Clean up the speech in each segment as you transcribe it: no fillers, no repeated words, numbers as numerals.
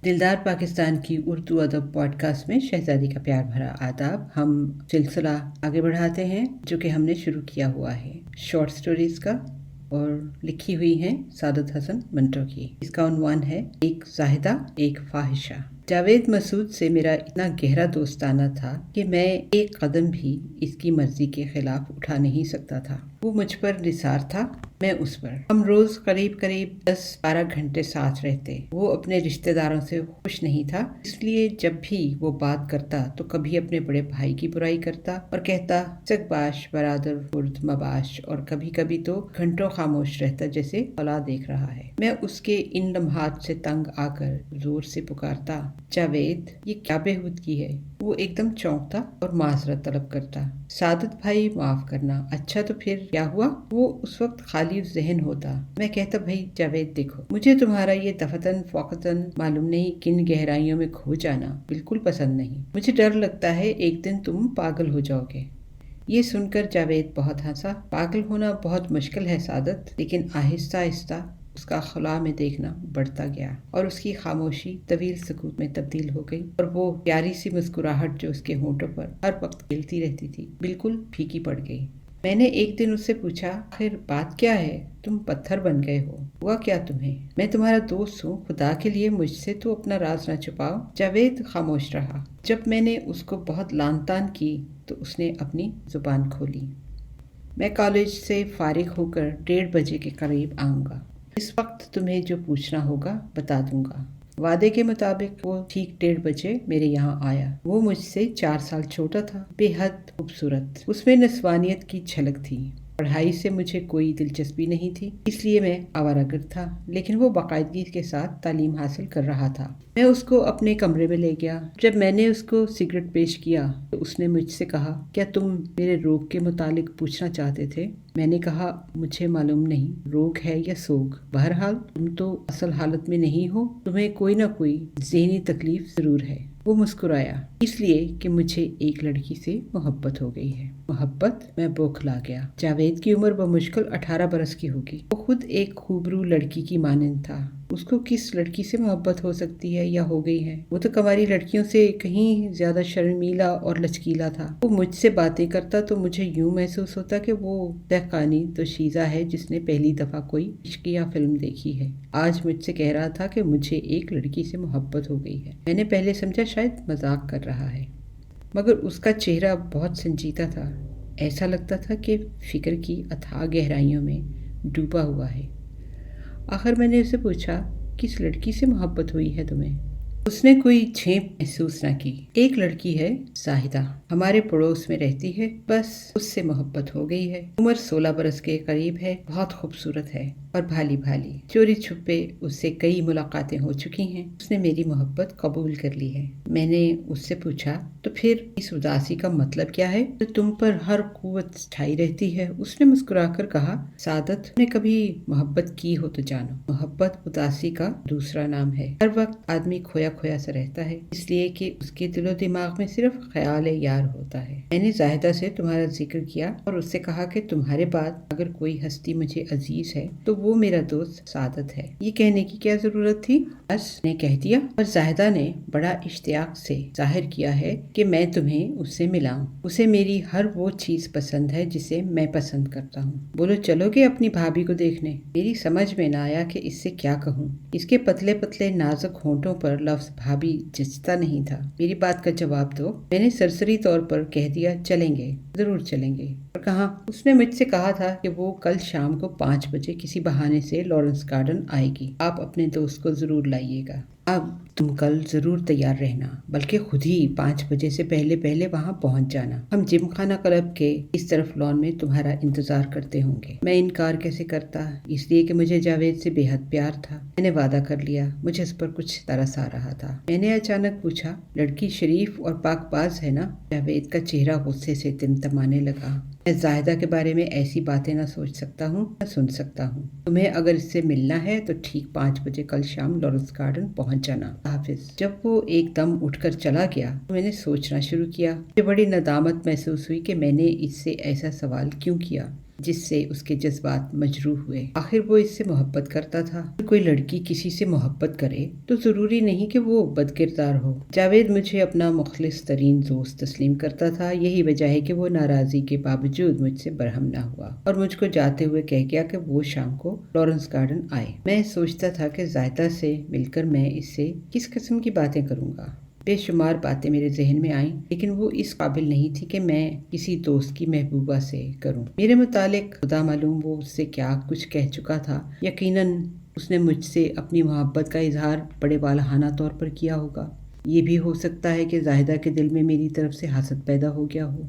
दिलदार पाकिस्तान की उर्दू अदब पॉडकास्ट में शहजादी का प्यार भरा आदाब। हम सिलसिला आगे बढ़ाते हैं जो कि हमने शुरू किया हुआ है शॉर्ट स्टोरीज का, और लिखी हुई हैं सादत हसन मंटो की। इसका उन्वान है एक जाहिदा एक फाहिशा। जावेद मसूद से मेरा इतना गहरा दोस्ताना था कि मैं एक कदम भी इसकी मर्जी के खिलाफ उठा नहीं सकता था। वो मुझ पर निसार था, मैं उस पर। हम रोज करीब करीब 10-12 घंटे साथ रहते। वो अपने रिश्तेदारों से खुश नहीं था, इसलिए जब भी वो बात करता तो कभी अपने बड़े भाई की बुराई करता और कहता चकबाश बरादर फुर्द मबाश, और कभी कभी तो घंटों खामोश रहता जैसे औलाद देख रहा है। मैं उसके इन लम्हात से तंग आकर जोर से पुकारता, जावेद ये क्या बेहूदगी है। वो एकदम चौंकता और माजरत तलब करता, सादत भाई माफ करना। अच्छा तो फिर क्या हुआ? वो उस वक्त खाली जहन होता। मैं कहता, भाई जावेद देखो, मुझे तुम्हारा ये दफतन फौकतन मालूम नहीं किन गहराइयों में खो जाना बिल्कुल पसंद नहीं। मुझे डर लगता है एक दिन तुम पागल हो जाओगे। ये सुनकर जावेद बहुत हंसा। पागल होना बहुत मुश्किल है सादत, लेकिन आहिस्ता आहिस्ता उसका खुला में देखना बढ़ता गया और उसकी खामोशी तवील सुकूत में तब्दील हो गई, और वो प्यारी सी मुस्कुराहट जो उसके होंठों पर हर वक्त खिलती रहती थी बिल्कुल फीकी पड़ गई। मैंने एक दिन उससे पूछा, आखिर बात क्या है? तुम पत्थर बन गए हो, हुआ क्या तुम्हें? मैं तुम्हारा दोस्त हूँ, खुदा के लिए मुझसे तो अपना राज न छुपाओ। जावेद खामोश रहा। जब मैंने उसको बहुत लान तान की तो उसने अपनी जुबान खोली। मैं कॉलेज से फारिग होकर 1:30 बजे के करीब आऊँगा। इस वक्त तुम्हें जो पूछना होगा बता दूंगा। वादे के मुताबिक वो ठीक 1:30 बजे मेरे यहाँ आया। वो मुझसे 4 साल छोटा था, बेहद खूबसूरत। उसमें नस्वानियत की झलक थी। पढ़ाई से मुझे कोई दिलचस्पी नहीं थी, इसलिए मैं आवारागर्द था, लेकिन वो बाकायदगी के साथ तालीम हासिल कर रहा था। मैं उसको अपने कमरे में ले गया। जब मैंने उसको सिगरेट पेश किया तो उसने मुझसे कहा, क्या तुम मेरे रोग के मुतालिक पूछना चाहते थे? मैंने कहा, मुझे मालूम नहीं रोग है या सोग, बहरहाल तुम तो असल हालत में नहीं हो, तुम्हें कोई ना कोई ज़हनी तकलीफ जरूर है। वो मुस्कुराया, इसलिए कि मुझे एक लड़की से मोहब्बत हो गई है। मोहब्बत? मैं बौखला गया। जावेद की उम्र बमुश्किल 18 बरस की होगी। वो खुद एक खूबरू लड़की की मानंद था। उसको किस लड़की से मोहब्बत हो सकती है या हो गई है? वो तो कमारी लड़कियों से कहीं ज्यादा शर्मीला और लचकीला था। वो मुझसे बातें करता तो मुझे यूं महसूस होता कि वो दहकानी तो शीजा है जिसने पहली दफा कोई इश्किया फिल्म देखी है। आज मुझसे कह रहा था कि मुझे एक लड़की से मोहब्बत हो गई है। मैंने पहले समझा शायद मजाक कर रहा है, मगर उसका चेहरा बहुत संजीदा था। ऐसा लगता था कि फिक्र की अथाह गहराइयों में डूबा हुआ है। आखिर मैंने उससे पूछा, किस लड़की से मोहब्बत हुई है तुम्हें? उसने कोई झेप महसूस न की। एक लड़की है जाहिदा, हमारे पड़ोस में रहती है, बस उससे मोहब्बत हो गई है। उम्र 16 बरस के करीब है, बहुत खूबसूरत है और भाली भाली। चोरी छुपे उससे कई मुलाकातें हो चुकी हैं। उसने मेरी मोहब्बत कबूल कर ली है। मैंने उससे पूछा, तो फिर इस उदासी का मतलब क्या है तो तुम पर हर कुव्वत छाई रहती है? उसने मुस्कुराकर कहा, सादत तुमने कभी मोहब्बत की हो तो जानो, मोहब्बत उदासी का दूसरा नाम है। हर वक्त आदमी खोया खोया सा रहता है, इसलिए कि उसके दिलो दिमाग में सिर्फ ख्याल यार होता है। मैंने जाहिदा से तुम्हारा जिक्र किया और उससे कहा कि तुम्हारे बाद अगर कोई हस्ती मुझे अजीज है तो वो मेरा दोस्त सादत है। ये कहने की क्या जरूरत थी, बस ने कह दिया। और जाहिदा ने बड़ा इश्तियाक से जाहिर किया है कि मैं तुम्हें उससे मिलाऊं। उसे मेरी हर वो चीज पसंद है जिसे मैं पसंद करता हूँ। बोलो चलोगे अपनी भाभी को देखने? मेरी समझ में न आया कि इससे क्या कहूँ। इसके पतले पतले नाजुक होंठों पर लफ्ज भाभी जचता नहीं था। मेरी बात का जवाब दो। मैंने सरसरी तौर पर कह दिया, चलेंगे, जरूर चलेंगे। और कहाँ? उसने मुझसे कहा था कि वो कल शाम को 5 बजे किसी बहाने से लॉरेंस गार्डन आएगी। आप अपने दोस्त को जरूर लाइएगा। अब तुम कल जरूर तैयार रहना, बल्कि खुद ही 5 बजे से पहले पहले वहाँ पहुँच जाना। हम जिम खाना क्लब के इस तरफ लॉन में तुम्हारा इंतजार करते होंगे। मैं इनकार कैसे करता, इसलिए कि मुझे जावेद से बेहद प्यार था। मैंने वादा कर लिया। मुझे इस पर कुछ तरस आ रहा था। मैंने अचानक पूछा, लड़की शरीफ और पाकबाज है ना? जावेद का चेहरा गुस्से से तिमतमाने लगा। मैं जाहिदा के बारे में ऐसी बातें न सोच सकता हूँ न सुन सकता हूँ। तुम्हें अगर इससे मिलना है तो ठीक 5 बजे कल शाम लॉरेंस गार्डन पहुँच जाना। हाफिज। जब वो एकदम उठकर चला गया तो मैंने सोचना शुरू किया। मुझे बड़ी नदामत महसूस हुई कि मैंने इससे ऐसा सवाल क्यों किया। جس سے اس کے جذبات مجروح ہوئے۔ آخر وہ اس سے محبت کرتا تھا۔ کوئی لڑکی کسی سے محبت کرے تو ضروری نہیں کہ وہ بد کردار ہو۔ جاوید مجھے اپنا مخلص ترین دوست تسلیم کرتا تھا، یہی وجہ ہے کہ وہ ناراضی کے باوجود مجھ سے برہم نہ ہوا اور مجھ کو جاتے ہوئے کہہ گیا کہ وہ شام کو لارنس گارڈن آئے۔ میں سوچتا تھا کہ زائدہ سے مل کر میں اس سے کس قسم کی باتیں کروں گا۔ بے شمار باتیں میرے ذہن میں آئیں، لیکن وہ اس قابل نہیں تھی کہ میں کسی دوست کی محبوبہ سے کروں۔ میرے متعلق خدا معلوم وہ اس سے کیا کچھ کہہ چکا تھا۔ یقیناً اس نے مجھ سے اپنی محبت کا اظہار بڑے والہانہ طور پر کیا ہوگا۔ یہ بھی ہو سکتا ہے کہ زاہدہ کے دل میں میری طرف سے حسد پیدا ہو گیا ہو،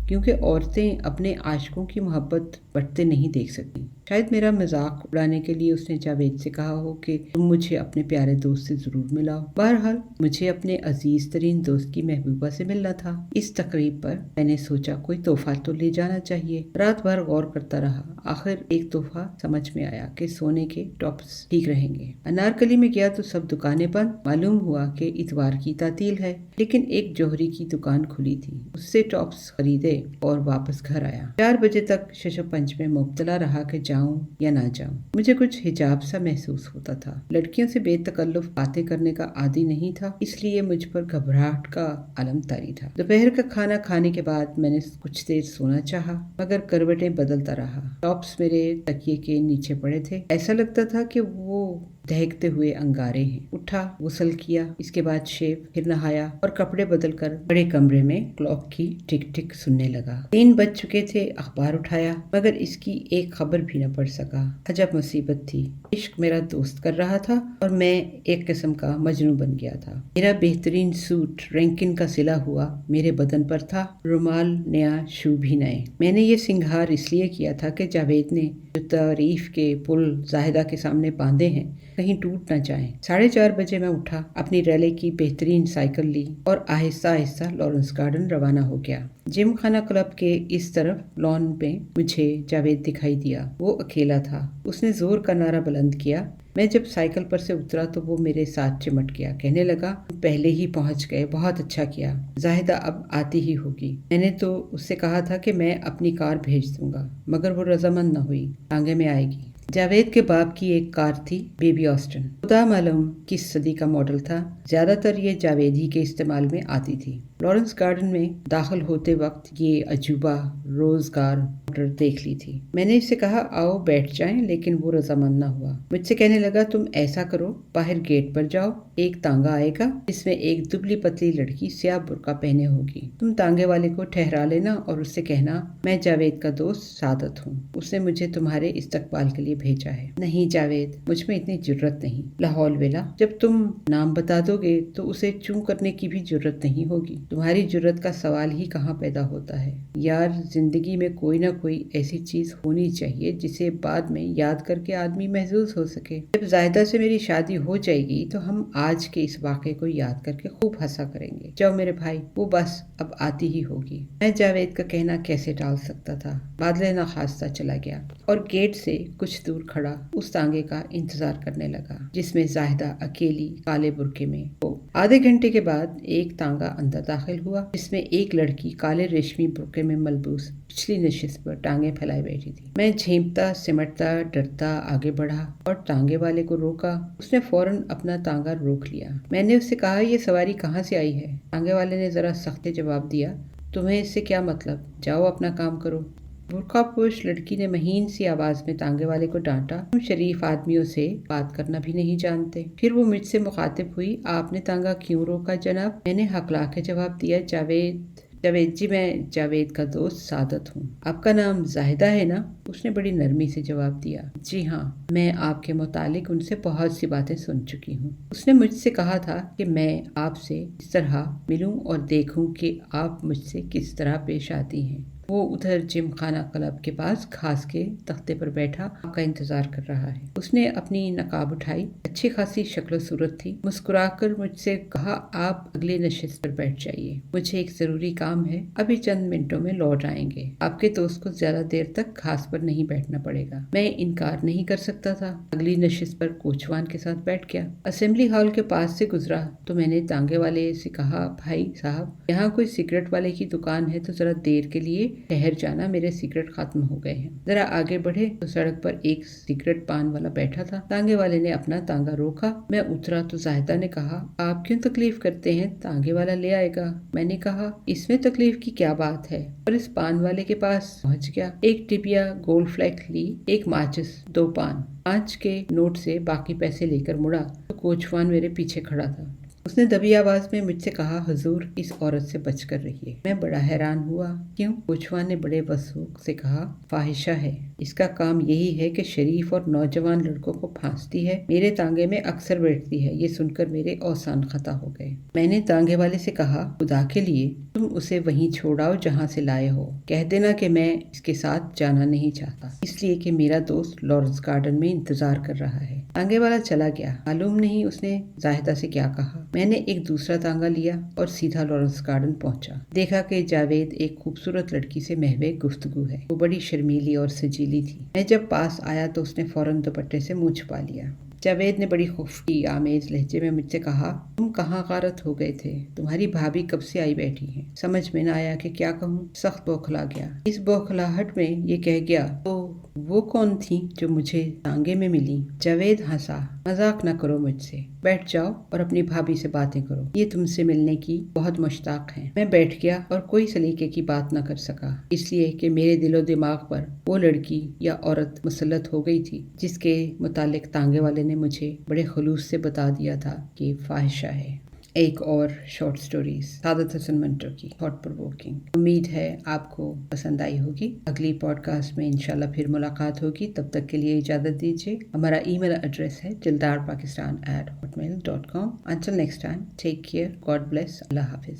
کیونکہ عورتیں اپنے عاشقوں کی محبت بڑھتے نہیں دیکھ سکتی۔ شاید میرا مذاق اڑانے کے لیے اس نے جاوید سے کہا ہو کہ تم مجھے اپنے پیارے دوست سے ضرور ملاؤ۔ بہرحال مجھے اپنے عزیز ترین دوست کی محبوبہ سے ملنا تھا۔ اس تقریب پر میں نے سوچا کوئی تحفہ تو لے جانا چاہیے۔ رات بھر غور کرتا رہا، آخر ایک تحفہ سمجھ میں آیا کہ سونے کے ٹاپس ٹھیک رہیں گے۔ انارکلی میں گیا تو سب دکانیں بند۔ معلوم ہوا کہ اتوار کی تعطیل ہے، لیکن ایک جوہری کی دکان کھلی تھی۔ اس سے ٹاپس خریدے اور واپس گھر آیا۔ 4 بجے تک شش و پنج میں مبتلا رہا کہ جاؤں یا نہ جاؤں۔ مجھے کچھ حجاب سا محسوس ہوتا تھا۔ لڑکیوں سے بے تکلف باتیں کرنے کا عادی نہیں تھا، اس لیے مجھ پر گھبراہٹ کا عالم طاری تھا۔ دوپہر کا کھانا کھانے کے بعد میں نے کچھ دیر سونا چاہا، مگر کروٹیں بدلتا رہا۔ ٹاپس میرے تکیے کے نیچے پڑے تھے، ایسا لگتا تھا کہ وہ دہکتے ہوئے انگارے ہیں۔ اٹھا، غسل کیا، اس کے بعد شیو، پھر نہایا اور کپڑے بدل کر بڑے کمرے میں کلاک کی ٹک ٹک سننے لگا۔ 3 بج چکے تھے۔ اخبار اٹھایا، مگر اس کی ایک خبر بھی نہ پڑھ سکا۔ عجب مصیبت تھی۔ عشق میرا دوست کر رہا تھا اور میں ایک قسم کا مجنوں بن گیا تھا۔ میرا بہترین سوٹ رینکن کا سلا ہوا میرے بدن پر تھا، رومال نیا، شو بھی نئے۔ میں نے یہ سنگھار اس لیے کیا تھا کہ جاوید نے جو تعریف کے پل زاہدہ کے سامنے باندھے ہیں کہیں ٹوٹ نہ جائیں۔ 4:30 بجے میں اٹھا، اپنی ریلے کی بہترین سائیکل لی اور آہستہ آہستہ لارنس گارڈن روانہ ہو گیا۔ جم خانہ کلب کے اس طرف لان میں مجھے جاوید دکھائی دیا۔ وہ اکیلا تھا۔ اس نے زور کا نعرہ بلند کیا۔ میں جب سائیکل پر سے اترا تو وہ میرے ساتھ چمٹ گیا، کہنے لگا پہلے ہی پہنچ گئے، بہت اچھا کیا، زاہدہ اب آتی ہی ہوگی۔ میں نے تو اس سے کہا تھا کہ میں اپنی کار بھیج دوں گا، مگر وہ رضامند نہ ہوئی، آگے میں آئے گی۔ جاوید کے باپ کی ایک کار تھی، بیبی آسٹن، خدا معلوم کس صدی کا ماڈل تھا۔ زیادہ تر یہ جاوید ہی کے استعمال میں آتی تھی۔ لارنس گارڈن میں داخل ہوتے وقت یہ عجوبہ روزگار موٹر دیکھ لی تھی۔ میں نے اس سے کہا آؤ بیٹھ جائیں، لیکن وہ رضامند نہ ہوا۔ مجھ سے کہنے لگا تم ایسا کرو، باہر گیٹ پر جاؤ، ایک تانگا آئے گا جس میں ایک دبلی پتلی لڑکی سیاہ برقع پہنے ہوگی، تم تانگے والے کو ٹھہرا لینا اور اس سے کہنا میں جاوید کا دوست سعادت ہوں، اس نے مجھے تمہارے استقبال کے لیے بھیجا ہے۔ نہیں جاوید، مجھ میں اتنی جرت نہیں، لاہول ویلا، جب تم نام بتا دو گے تو اسے چوں کرنے کی بھی جرت نہیں ہوگی۔ تمہاری جرت کا سوال ہی کہاں پیدا ہوتا ہے یار، زندگی میں کوئی نہ کوئی ایسی چیز ہونی چاہیے جسے بعد میں یاد کر کے آدمی محظوظ ہو سکے۔ جب زاہدہ سے میری شادی ہو جائے گی تو ہم آج کے اس واقعے کو یاد کر کے خوب ہنسا کریں گے۔ جاؤ میرے بھائی، وہ بس اب آتی ہی ہوگی۔ میں جاوید کا کہنا کیسے ٹال سکتا تھا۔ بادلے ناخواستہ چلا گیا اور گیٹ سے کچھ دور کھڑا اس تانگے کا انتظار کرنے لگا جس میں زاہدہ اکیلی کالے برقعے میں ہو۔ آدھے گھنٹے کے بعد ایک تانگا اندر داخل ہوا جس میں ایک لڑکی کالے ریشمی برقعے میں ملبوس پچھلی نشست پر ٹانگیں پھیلائے بیٹھی تھی۔ میں جھیمتا سمٹتا ڈرتا آگے بڑھا اور تانگے والے کو روکا۔ اس نے فوراً اپنا تانگا روک لیا۔ میں نے اس سے کہا یہ سواری کہاں سے آئی ہے؟ تانگے والے نے ذرا سخت جواب دیا تمہیں اس سے کیا مطلب، جاؤ اپنا کام کرو۔ برقع پوش لڑکی نے مہین سی آواز میں تانگے والے کو ڈانٹا تم شریف آدمیوں سے بات کرنا بھی نہیں جانتے۔ پھر وہ مجھ سے مخاطب ہوئی آپ نے تانگا کیوں روکا جناب؟ میں نے ہکلا کے جواب دیا جاوید جی، میں جاوید کا دوست سعادت ہوں۔ آپ کا نام زاہدہ ہے نا؟ اس نے بڑی نرمی سے جواب دیا جی ہاں، میں آپ کے متعلق ان سے بہت سی باتیں سن چکی ہوں۔ اس نے مجھ سے کہا تھا کہ میں آپ سے اس طرح ملوں اور دیکھوں کہ آپ مجھ سے کس طرح پیش آتی ہیں۔ وہ ادھر جم خانہ کلب کے پاس گھاس کے تختے پر بیٹھا آپ کا انتظار کر رہا ہے۔ اس نے اپنی نقاب اٹھائی، اچھی خاصی شکل و صورت تھی، مسکرا کر مجھ سے کہا آپ اگلی نشست پر بیٹھ جائیے، مجھے ایک ضروری کام ہے، ابھی چند منٹوں میں لوٹ آئیں گے۔ آپ کے دوست کو زیادہ دیر تک گھاس پر نہیں بیٹھنا پڑے گا۔ میں انکار نہیں کر سکتا تھا، اگلی نشست پر کوچوان کے ساتھ بیٹھ گیا۔ اسمبلی ہال کے پاس سے گزرا تو میں نے تانگے والے سے کہا بھائی صاحب، یہاں کوئی سگریٹ والے کی دکان ہے تو ذرا دیر کے لیے ठहर जाना, मेरे सिगरेट खत्म हो गए हैं। जरा आगे बढ़े तो सड़क पर एक सिगरेट पान वाला बैठा था। तांगे वाले ने अपना तांगा रोका। मैं उतरा तो जाहिदा ने कहा, आप क्यों तकलीफ करते हैं, तांगे वाला ले आएगा। मैंने कहा, इसमें तकलीफ की क्या बात है। और इस पान वाले के पास पहुंच गया। एक टिबिया गोल्ड फ्लैक्स ली, एक माचिस, 2 पान। 5 के नोट से बाकी पैसे लेकर मुड़ा तो कोचवान मेरे पीछे खड़ा था। उसने दबी आवाज में मुझसे कहा, हुजूर इस औरत से बचकर रहिए। मैं बड़ा हैरान हुआ। क्यों? कोचवान ने बड़े वसूख से कहा, फाहिशा है। इसका काम यही है कि शरीफ और नौजवान लड़कों को फांसती है। मेरे तांगे में अक्सर बैठती है। ये सुनकर मेरे औसान खता हो गए। मैंने तांगे वाले से कहा, खुदा के लिए तुम उसे वहीं छोड़ाओ जहाँ से लाए हो। कह देना कि मैं इसके साथ जाना नहीं चाहता, इसलिए कि मेरा दोस्त लॉरेंस गार्डन में इंतजार कर रहा है। तांगे वाला चला गया। मालूम नहीं उसने जाहिदा से क्या कहा। मैंने एक दूसरा तांगा लिया और सीधा लॉरेंस गार्डन पहुंचा। देखा कि जावेद एक खूबसूरत लड़की से महवे गुफ्तगू है। वो बड़ी शर्मीली और सजीली थी। मैं जब पास आया तो उसने फौरन दुपट्टे से मुंह छुपा लिया। जावेद ने बड़ी खुफी आमेज लहजे में मुझसे कहा, तुम कहाँ गारत हो गए थे? तुम्हारी भाभी कब से आई बैठी है। समझ में न आया कि क्या कहूँ। सख्त बौखला गया। इस बौखलाहट में ये कह गया, तो वो कौन थी जो मुझे तांगे में मिली? जावेद हंसा। मजाक न करो मुझसे, बैठ जाओ और अपनी भाभी से बातें करो। ये तुमसे मिलने की बहुत मुश्ताक हैं। मैं बैठ गया और कोई सलीके की बात न कर सका, इसलिए कि मेरे दिलो दिमाग पर वो लड़की या औरत मुसल्लत हो गई थी जिसके मुतालिक तांगे वाले ने मुझे बड़े खुलूस से बता दिया था कि फाहिशा है। एक और शॉर्ट स्टोरी सादत हसन मंटो की, थॉट प्रोवोकिंग। उम्मीद है आपको पसंद आई होगी। अगली पॉडकास्ट में इंशाल्लाह फिर मुलाकात होगी। तब तक के लिए इजाज़त दीजिए। हमारा ईमेल एड्रेस है jildarpakistan@hotmail.com। Until next time, take care, God bless, Allah Hafiz।